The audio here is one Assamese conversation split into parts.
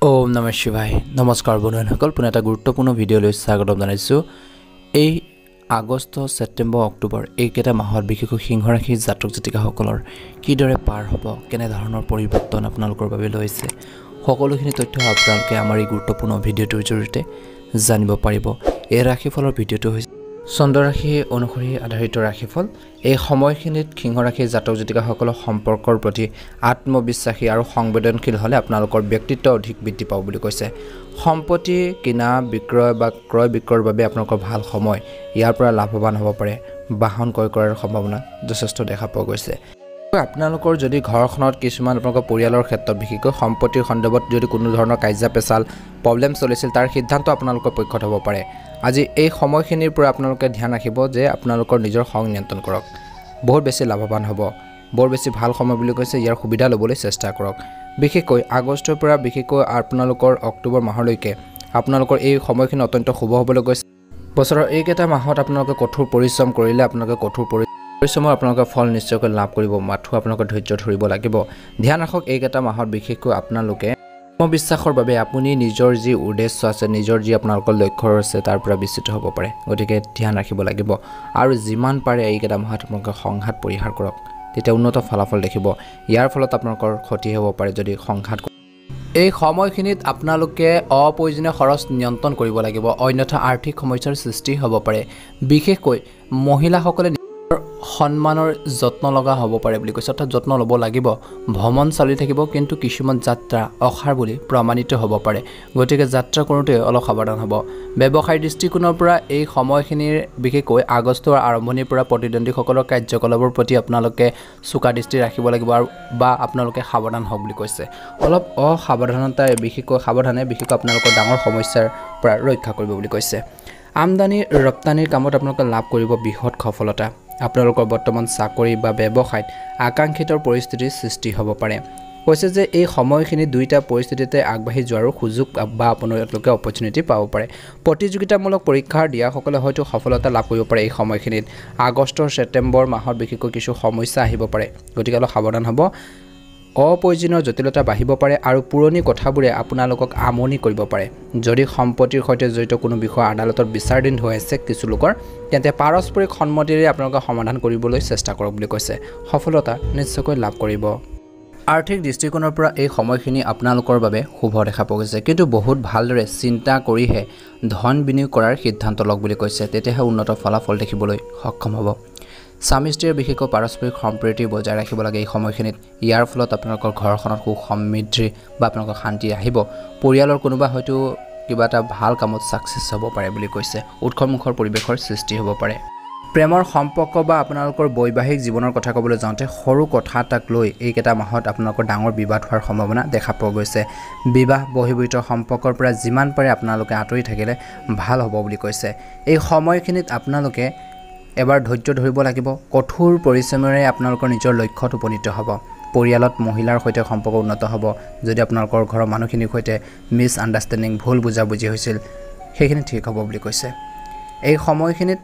ओम नमः शिवाय नमस्कार बन्धुসকল पुनः এটা গুৰুত্বপূৰ্ণ ভিডিঅ'লৈ স্বাগতম জনাইছো। এই আগষ্ট ছেপ্টেম্বৰ অক্টোবৰ এইকেইটা মাহত বিশেষকৈ সিংহ ৰাশিৰ জাতক জাতিকাসকলৰ কিদৰে পাৰ হ'ব কেনে ধৰণৰ পৰিৱৰ্তন আপোনালোকৰ বাবে লৈছে সকলোখিনি তথ্য আপোনালোকে আমাৰ এই গুৰুত্বপূৰ্ণ ভিডিঅ'টোৰ জৰিয়তে জানিব পাৰিব। এই ৰাশিফলৰ ভিডিঅ'টো হৈছে চন্দ্ৰ ৰাশি অনুসৰি আধাৰিত ৰাশিফল। এই সময়খিনিত সিংহ ৰাশিৰ জাতক জাতিকাসকলৰ সম্পৰ্কৰ প্ৰতি আত্মবিশ্বাসী আৰু সংবেদনশীল হ'লে আপোনালোকৰ ব্যক্তিত্ব অধিক বৃদ্ধি পাব বুলি কৈছে। সম্পত্তি কিনা বিক্ৰয় বা ক্ৰয় বিক্ৰয়ৰ বাবে আপোনালোকৰ ভাল সময়, ইয়াৰ পৰা লাভৱান হ'ব পাৰে। বাহন ক্ৰয় কৰাৰ সম্ভাৱনা যথেষ্ট দেখা পোৱা গৈছে। আপোনালোকৰ যদি ঘৰখনত কিছুমান আপোনালোকৰ পৰিয়ালৰ ক্ষেত্ৰত বিশেষকৈ সম্পত্তিৰ সন্দৰ্ভত যদি কোনো ধৰণৰ কাজিয়া পেচাল প্ৰব্লেম চলিছিল তাৰ সিদ্ধান্ত আপোনালোকৰ পক্ষত হ'ব পাৰে। আজি এই সময়খিনিৰ পৰা আপোনালোকে ধ্যান ৰাখিব যে আপোনালোকৰ নিজৰ খং নিয়ন্ত্ৰণ কৰক, বহুত বেছি লাভৱান হ'ব, বৰ বেছি ভাল সময় বুলি কৈছে। ইয়াৰ সুবিধা ল'বলৈ চেষ্টা কৰক। বিশেষকৈ আগষ্টৰ পৰা বিশেষকৈ আপোনালোকৰ অক্টোবৰ মাহলৈকে আপোনালোকৰ এই সময়খিনি অত্যন্ত শুভ হ'বলৈ গৈছে। বছৰৰ এইকেইটা মাহত আপোনালোকে কঠোৰ পৰিশ্ৰম কৰিলে আপোনালোকে পৰিশ্ৰমৰ আপোনালোকে ফল নিশ্চয়কৈ লাভ কৰিব। মাথো আপোনালোকে ধৈৰ্য ধৰিব লাগিব। ধ্যান ৰাখক এইকেইটা মাহত বিশেষকৈ আপোনালোকে আত্মবিশ্বাসৰ বাবে আপুনি নিজৰ যি উদ্দেশ্য আছে, নিজৰ যি আপোনালোকৰ লক্ষ্য আছে তাৰ পৰা বিচ্যুত হ'ব পাৰে। গতিকে ধ্যান ৰাখিব লাগিব আৰু যিমান পাৰে এইকেইটা মাহত আপোনালোকে সংঘাত পৰিহাৰ কৰক, তেতিয়া উন্নত ফলাফল দেখিব। ইয়াৰ ফলত আপোনালোকৰ ক্ষতি হ'ব পাৰে যদি সংঘাত। এই সময়খিনিত আপোনালোকে অপ্ৰয়োজনীয় খৰচ নিয়ন্ত্ৰণ কৰিব লাগিব, অন্যথা আৰ্থিক সমস্যাৰ সৃষ্টি হ'ব পাৰে। বিশেষকৈ মহিলাসকলে সন্মানৰ যত্ন লগা হ'ব পাৰে বুলি কৈছে, অৰ্থাৎ যত্ন ল'ব লাগিব। ভ্ৰমণ চলি থাকিব কিন্তু কিছুমান যাত্ৰা অসাৰ বুলি প্ৰমাণিত হ'ব পাৰে। গতিকে যাত্ৰা কৰোঁতে অলপ সাৱধান হ'ব। ব্যৱসায়িক দৃষ্টিকোণৰ পৰা এই সময়খিনিৰ বিশেষকৈ আগষ্টৰ আৰম্ভণিৰ পৰা প্ৰতিদ্বন্দ্বীসকলৰ কাৰ্যকলাপৰ প্ৰতি আপোনালোকে চোকা দৃষ্টি ৰাখিব লাগিব আৰু বা আপোনালোকে সাৱধান হওক বুলি কৈছে। অলপ অসাৱধানতাই বিশেষকৈ আপোনালোকৰ ডাঙৰ সমস্যাৰ পৰা ৰক্ষা কৰিব বুলি কৈছে। আমদানি ৰপ্তানিৰ কামত আপোনালোকে লাভ কৰিব বৃহৎ সফলতা। আপোনালোকৰ বৰ্তমান চাকৰি বা ব্যৱসায়ত আকাংক্ষিত পৰিস্থিতিৰ সৃষ্টি হ'ব পাৰে। কৈছে যে এই সময়খিনি দুইটা পৰিস্থিতিতে আগবাঢ়ি যোৱাৰো সুযোগ বা আপোনালোকে অপৰচুনিটি পাব পাৰে। প্ৰতিযোগিতামূলক পৰীক্ষাৰ দিয়াসকলে হয়তো সফলতা লাভ কৰিব পাৰে। এই সময়খিনিত আগষ্টৰ ছেপ্টেম্বৰ মাহত বিশেষকৈ কিছু সমস্যা আহিব পাৰে, গতিকে অলপ সাৱধান হ'ব। অপ্ৰয়োজনীয় জটিলতা বাঢ়িব পাৰে আৰু পুৰণি কথাবোৰে আপোনালোকক আমনি কৰিব পাৰে। যদি সম্পত্তিৰ সৈতে জড়িত কোনো বিষয় আদালতত বিচাৰাধীন হৈ আছে কিছু লোকৰ, তেন্তে পাৰস্পৰিক সন্মতিৰে আপোনালোকে সমাধান কৰিবলৈ চেষ্টা কৰক বুলি কৈছে। সফলতা নিশ্চয়কৈ লাভ কৰিব। আৰ্থিক দৃষ্টিকোণৰ পৰা এই সময়খিনি আপোনালোকৰ বাবে শুভ দেখা পোৱা গৈছে, কিন্তু বহুত ভালদৰে চিন্তা কৰিহে ধন বিনিয়োগ কৰাৰ সিদ্ধান্ত লওক বুলি কৈছে, তেতিয়াহে উন্নত ফলাফল দেখিবলৈ সক্ষম হ'ব। স্বামী স্ত্ৰীৰ বিশেষকৈ পাৰস্পৰিক সম্প্ৰীতি বজাই ৰাখিব লাগে এই সময়খিনিত। ইয়াৰ ফলত আপোনালোকৰ ঘৰখনত সুখ সমৃদ্ধি বা আপোনালোকৰ শান্তি আহিব। পৰিয়ালৰ কোনোবা হয়তো কিবা এটা ভাল কামত ছাকচেছ হ'ব পাৰে বুলি কৈছে। উৎসৱমুখৰ পৰিৱেশৰ সৃষ্টি হ'ব পাৰে। প্ৰেমৰ সম্পৰ্ক বা আপোনালোকৰ বৈবাহিক জীৱনৰ কথা ক'বলৈ যাওঁতে সৰু কথা এটাক লৈ এইকেইটা মাহত আপোনালোকৰ ডাঙৰ বিবাদ হোৱাৰ সম্ভাৱনা দেখা পোৱা গৈছে। বিবাহ বহিৰ্ভূত সম্পৰ্কৰ পৰা যিমান পাৰে আপোনালোকে আঁতৰি থাকিলে ভাল হ'ব বুলি কৈছে। এই সময়খিনিত আপোনালোকে এবাৰ ধৈৰ্য ধৰিব লাগিব। কঠোৰ পৰিশ্ৰমেৰে আপোনালোকৰ নিজৰ লক্ষ্যত উপনীত হ'ব। পৰিয়ালত মহিলাৰ সৈতে সম্পৰ্ক উন্নত হ'ব। যদি আপোনালোকৰ ঘৰৰ মানুহখিনিৰ সৈতে মিছ আণ্ডাৰষ্টেণ্ডিং ভুল বুজাবুজি হৈছিল সেইখিনি ঠিক হ'ব বুলি কৈছে। এই সময়খিনিত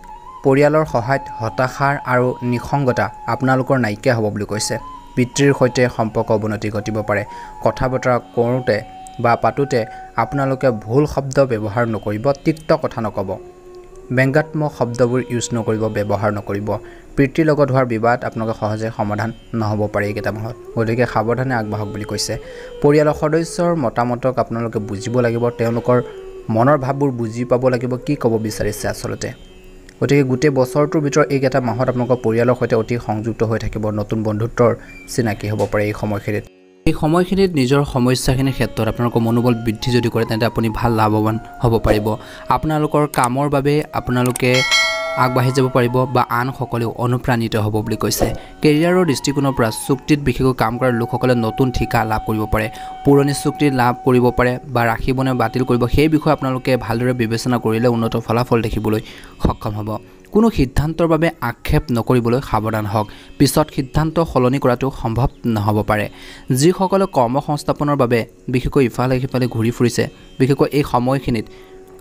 পৰিয়ালৰ সহায়ত হতাশাৰ আৰু নিসংগতা আপোনালোকৰ নাইকিয়া হ'ব বুলি কৈছে। পিতৃৰ সৈতে সম্পৰ্ক অৱনতি ঘটিব পাৰে। কথা বতৰা কৰোঁতে বা পাতোঁতে আপোনালোকে ভুল শব্দ ব্যৱহাৰ নকৰিব, তিক্ত কথা নক'ব, ব্যংগাত্মক শব্দবোৰ ইউজ নকৰিব, ব্যৱহাৰ নকৰিব। পিতৃৰ লগত হোৱাৰ বিবাদ আপোনালোকে সহজে সমাধান নহ'ব পাৰে এইকেইটা মাহত, গতিকে সাৱধানে আগবাঢ়ক বুলি কৈছে। পৰিয়ালৰ সদস্যৰ মতামতক আপোনালোকে বুজিব লাগিব, তেওঁলোকৰ মনৰ ভাৱবোৰ বুজি পাব লাগিব, কি ক'ব বিচাৰিছে আচলতে। গতিকে গোটেই বছৰটোৰ ভিতৰত এইকেইটা মাহত আপোনালোকৰ পৰিয়ালৰ সৈতে অতি সংযুক্ত হৈ থাকিব। নতুন বন্ধুত্বৰ চিনাকি হ'ব পাৰে এই সময়খিনিত। এই সময়খিনিত নিজৰ সমস্যাখিনিৰ ক্ষেত্ৰত আপোনালোকৰ মনোবল বৃদ্ধি যদি কৰে তেন্তে আপুনি ভাল লাভৱান হ'ব পাৰিব। আপোনালোকৰ কামৰ বাবে আপোনালোকে আগবাঢ়ি যাব পাৰিব বা আনসকলেও অনুপ্ৰাণিত হ'ব বুলি কৈছে। কেৰিয়াৰৰ দৃষ্টিকোণৰ পৰা চুক্তিত বিশেষকৈ কাম কৰা লোকসকলে নতুন ঠিকা লাভ কৰিব পাৰে। পুৰণি চুক্তি লাভ কৰিব পাৰে বা ৰাখিবনে বাতিল কৰিব সেই বিষয়ে আপোনালোকে ভালদৰে বিবেচনা কৰিলে উন্নত ফলাফল দেখিবলৈ সক্ষম হ'ব। কোনো সিদ্ধান্তৰ বাবে আক্ষেপ নকৰিবলৈ সাৱধান হওক, পিছত সিদ্ধান্ত সলনি কৰাটো সম্ভৱ নহ'ব পাৰে। যিসকলে কৰ্ম সংস্থাপনৰ বাবে বিশেষকৈ ইফালে সিফালে ঘূৰি ফুৰিছে, বিশেষকৈ এই সময়খিনিত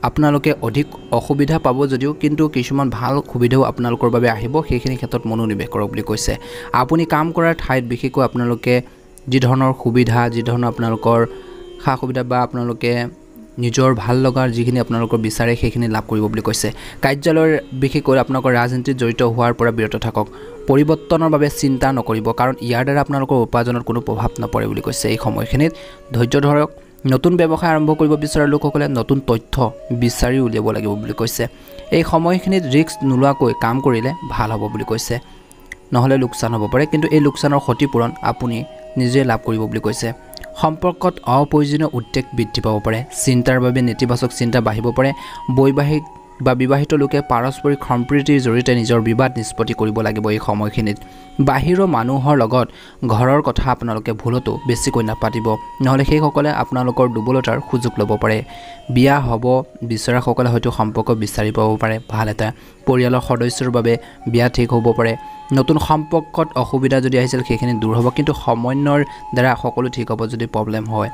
আপোনালোকে অধিক অসুবিধা পাব যদিও কিন্তু কিছুমান ভাল সুবিধাও আপোনালোকৰ বাবে আহিব, সেইখিনি ক্ষেত্ৰত মনোনিৱেশ কৰক বুলি কৈছে। আপুনি কাম কৰাৰ ঠাইত বিশেষকৈ আপোনালোকে যি ধৰণৰ সুবিধা, যি ধৰণৰ আপোনালোকৰ খা সুবিধা বা আপোনালোকে নিজৰ ভাল লগাৰ যিখিনি আপোনালোকৰ বিচাৰে সেইখিনি লাভ কৰিব বুলি কৈছে কাৰ্যালয়ৰ বিশেষকৈ আপোনালোকৰ ৰাজনীতিত জড়িত হোৱাৰ পৰা বিৰত থাকক পৰিৱৰ্তনৰ বাবে চিন্তা নকৰিব কাৰণ ইয়াৰ দ্বাৰা আপোনালোকৰ উপাৰ্জনত কোনো প্ৰভাৱ নপৰে বুলি কৈছে এই সময়খিনিত ধৈৰ্য ধৰক নতুন ব্যৱসায় আৰম্ভ কৰিব বিচৰা লোকসকলে নতুন তথ্য বিচাৰি উলিয়াব লাগিব বুলি কৈছে এই সময়খিনিত ৰিস্ক নোলোৱাকৈ কাম কৰিলে ভাল হ'ব বুলি কৈছে নহলে লোকচান হ'ব পাৰে কিন্তু এই লোকচানৰ ক্ষতিপূৰণ আপুনি নিজে লাভ কৰিব বুলি কৈছে সম্পৰ্কত অপ্ৰয়োজনীয় উদ্বেগ বৃদ্ধি পাব পাৰে চিন্তাৰ বাবে নেতিবাচক চিন্তা বাঢ়িব পাৰে বৈবাহিক বা বিবাহিত লোকে পাৰস্পৰিক সম্প্ৰীতিৰ জৰিয়তে নিজৰ বিবাদ নিষ্পত্তি কৰিব লাগিব এই সময়খিনিত বাহিৰৰ মানুহৰ লগত ঘৰৰ কথা আপোনালোকে ভুলতো বেছিকৈ নাপাতিব নহলে সেইসকলে আপোনালোকৰ দুৰ্বলতাৰ সুযোগ ল'ব পাৰে বিয়া হ'ব বিচৰাসকলে হয়তো সম্পৰ্ক বিচাৰি পাব পাৰে ভাল এটা পৰিয়ালৰ সদস্যৰ বাবে বিয়া ঠিক হ'ব পাৰে নতুন সম্পৰ্কত অসুবিধা যদি আহিছিল সেইখিনি দূৰ হ'ব কিন্তু সমন্বয়ৰ দ্বাৰা সকলো ঠিক হ'ব যদি প্ৰব্লেম হয়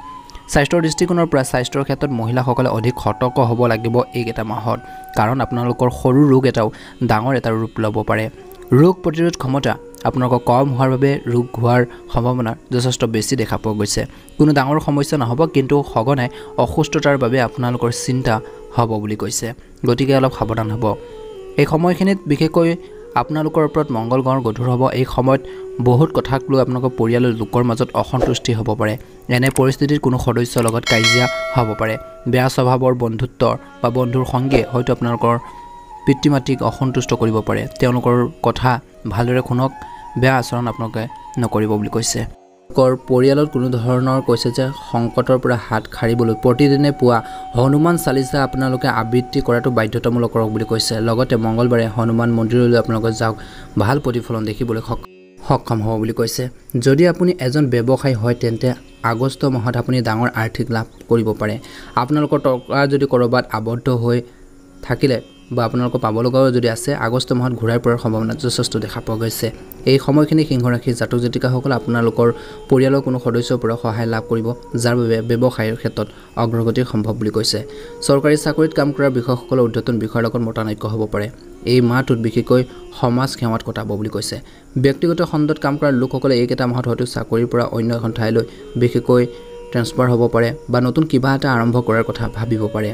স্বাস্থ্যৰ দৃষ্টিকোণৰ পৰা স্বাস্থ্যৰ ক্ষেত্ৰত মহিলাসকলে অধিক সতৰ্ক হ'ব লাগিব এইকেইটা মাহত কাৰণ আপোনালোকৰ সৰু ৰোগ এটাও ডাঙৰ এটা ৰূপ ল'ব পাৰে ৰোগ প্ৰতিৰোধ ক্ষমতা আপোনালোকৰ কম হোৱাৰ বাবে ৰোগ হোৱাৰ সম্ভাৱনা যথেষ্ট বেছি দেখা পোৱা গৈছে কোনো ডাঙৰ সমস্যা নহ'ব কিন্তু সঘনাই অসুস্থতাৰ বাবে আপোনালোকৰ চিন্তা হ'ব বুলি কৈছে গতিকে অলপ সাৱধান হ'ব এই সময়খিনিত বিশেষকৈ আপোনালোকৰ ওপৰত মংগল গ্ৰহৰ গধুৰ হ'ব এই সময়ত বহুত কথাক লৈ আপোনালোকৰ পৰিয়ালৰ লোকৰ মাজত অসন্তুষ্টি হ'ব পাৰে এনে পৰিস্থিতিত কোনো সদস্যৰ লগত কাজিয়া হ'ব পাৰে বেয়া স্বভাৱৰ বন্ধুত্বৰ বা বন্ধুৰ সংগে হয়তো আপোনালোকৰ পিতৃ মাতৃক অসন্তুষ্ট কৰিব পাৰে তেওঁলোকৰ কথা ভালদৰে শুনক বেয়া আচৰণ আপোনালোকে নকৰিব বুলি কৈছে পৰিয়ালত কোনো ধৰণৰ কৈছে যে সংকটৰ পৰা হাত সাৰিবলৈ প্ৰতিদিনে পুৱা হনুমান চালিচা আপোনালোকে আবৃত্তি কৰাটো বাধ্যতামূলক কৰক বুলি কৈছে লগতে মঙ্গলবাৰে হনুমান মন্দিৰলৈ আপোনালোকে যাওক ভাল প্ৰতিফলন দেখিবলৈ সক্ষম হ'ব বুলি কৈছে যদি আপুনি এজন ব্যৱসায়ী হয় তেন্তে আগষ্ট মাহত আপুনি ডাঙৰ আৰ্থিক লাভ কৰিব পাৰে আপোনালোকৰ টকা যদি কৰবাত আবদ্ধ হৈ থাকিলে বা আপোনালোকৰ পাব লগাও যদি আছে আগষ্ট মাহত ঘূৰাই পৰাৰ সম্ভাৱনা যথেষ্ট দেখা পোৱা গৈছে এই সময়খিনি সিংহ ৰাশিৰ জাতক জাতিকাসকল আপোনালোকৰ পৰিয়ালৰ কোনো সদস্যৰ পৰা সহায় লাভ কৰিব যাৰ বাবে ব্যৱসায়ৰ ক্ষেত্ৰত অগ্ৰগতি সম্ভৱ বুলি কৈছে চৰকাৰী চাকৰিত কাম কৰা বিষয়াসকলৰ উদ্যতন বিষয়ৰ লগত মতানৈক্য হ'ব পাৰে এই মাহটোত বিশেষকৈ সমাজ সেৱাত কটাব বুলি কৈছে ব্যক্তিগত খণ্ডত কাম কৰা লোকসকলে এইকেইটা মাহত হয়তো চাকৰিৰ পৰা অন্য এখন ঠাইলৈ বিশেষকৈ ট্ৰান্সফাৰ হ'ব পাৰে বা নতুন কিবা এটা আৰম্ভ কৰাৰ কথা ভাবিব পাৰে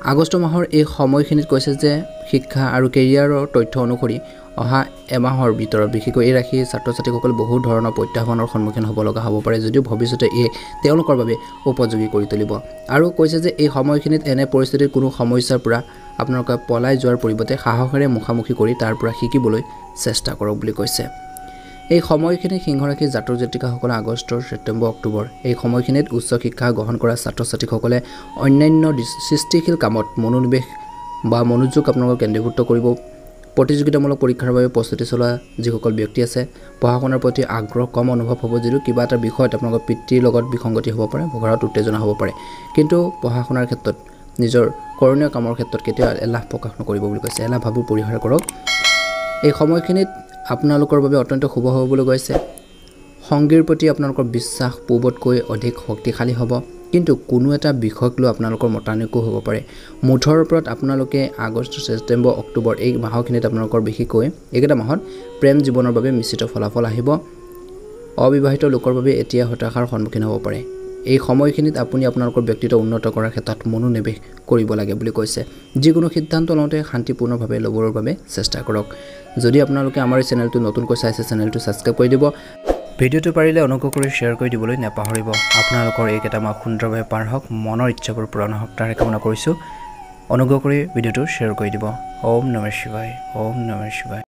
আগষ্ট মাহৰ এই সময়খিনিত কৈছে যে শিক্ষা আৰু কেৰিয়াৰৰ তথ্য অনুসৰি অহা এমাহৰ ভিতৰত বিশেষকৈ এই ৰাশিৰ ছাত্ৰ ছাত্ৰীসকল বহু ধৰণৰ প্ৰত্যাহ্বানৰ সন্মুখীন হ'ব লগা হ'ব পাৰে যদিও ভৱিষ্যতে এই তেওঁলোকৰ বাবে উপযোগী কৰি তুলিব আৰু কৈছে যে এই সময়খিনিত এনে পৰিস্থিতিৰ কোনো সমস্যাৰ পৰা আপোনালোকে পলাই যোৱাৰ পৰিৱৰ্তে সাহসেৰে মুখামুখি কৰি তাৰ পৰা শিকিবলৈ চেষ্টা কৰক বুলি কৈছে এই সময়খিনি সিংহ ৰাশিৰ জাতক জাতিকাসকলে আগষ্টৰ ছেপ্টেম্বৰ অক্টোবৰ এই সময়খিনিত উচ্চ শিক্ষা গ্ৰহণ কৰা ছাত্ৰ ছাত্ৰীসকলে অন্যান্য সৃষ্টিশীল কামত মনোনিৱেশ বা মনোযোগ আপোনালোকক কেন্দ্ৰীভূত কৰিব প্ৰতিযোগিতামূলক পৰীক্ষাৰ বাবে প্ৰস্তুতি চলোৱা যিসকল ব্যক্তি আছে পঢ়া শুনাৰ প্ৰতি আগ্ৰহ কম অনুভৱ হ'ব যদিও কিবা এটা বিষয়ত আপোনালোকৰ পিতৃৰ লগত বিসংগতি হ'ব পাৰে ঘৰত উত্তেজনা হ'ব পাৰে কিন্তু পঢ়া শুনাৰ ক্ষেত্ৰত নিজৰ কৰণীয় কামৰ ক্ষেত্ৰত কেতিয়াও এলাহ প্ৰকাশ নকৰিব বুলি কৈছে এলাহ ভাবু পৰিহাৰ কৰক এই সময়খিনিত আপোনালোকৰ বাবে অত্যন্ত শুভ হ'ব বুলি কৈছে সংগীৰ প্ৰতি আপোনালোকৰ বিশ্বাস পূৰ্বতকৈ অধিক শক্তিশালী হ'ব কিন্তু কোনো এটা বিষয়ক লৈ আপোনালোকৰ মতানৈক্য হ'ব পাৰে মুঠৰ ওপৰত আপোনালোকে আগষ্ট ছেপ্টেম্বৰ অক্টোবৰ এই মাহখিনিত আপোনালোকৰ বিশেষকৈ এইকেইটা মাহত প্ৰেম জীৱনৰ বাবে মিশ্ৰিত ফলাফল আহিব অবিবাহিত লোকৰ বাবে এতিয়া হতাশাৰ সন্মুখীন হ'ব পাৰে এই সময়খিনিত আপুনি আপোনালোকৰ ব্যক্তিত্ব উন্নত কৰাৰ ক্ষেত্ৰত মনোনিৱেশ কৰিব লাগে বুলি কৈছে যিকোনো সিদ্ধান্ত লওঁতে শান্তিপূৰ্ণভাৱে ল'বৰ বাবে চেষ্টা কৰক যদি আপোনালোকে আমাৰ এই চেনেলটো নতুনকৈ চাইছে চেনেলটো ছাবস্ক্ৰাইব কৰি দিব ভিডিঅ'টো পাৰিলে অনুগ্ৰহ কৰি শ্বেয়াৰ কৰি দিবলৈ নাপাহৰিব আপোনালোকৰ এইকেইটা মাহ সুন্দৰভাৱে পাৰ হওক মনৰ ইচ্ছাবোৰ পূৰণ হওক তাৰে কামনা কৰিছোঁ অনুগ্ৰহ কৰি ভিডিঅ'টো শ্বেয়াৰ কৰি দিব ওম নমঃ শিৱায় ওম নমঃ শিৱায়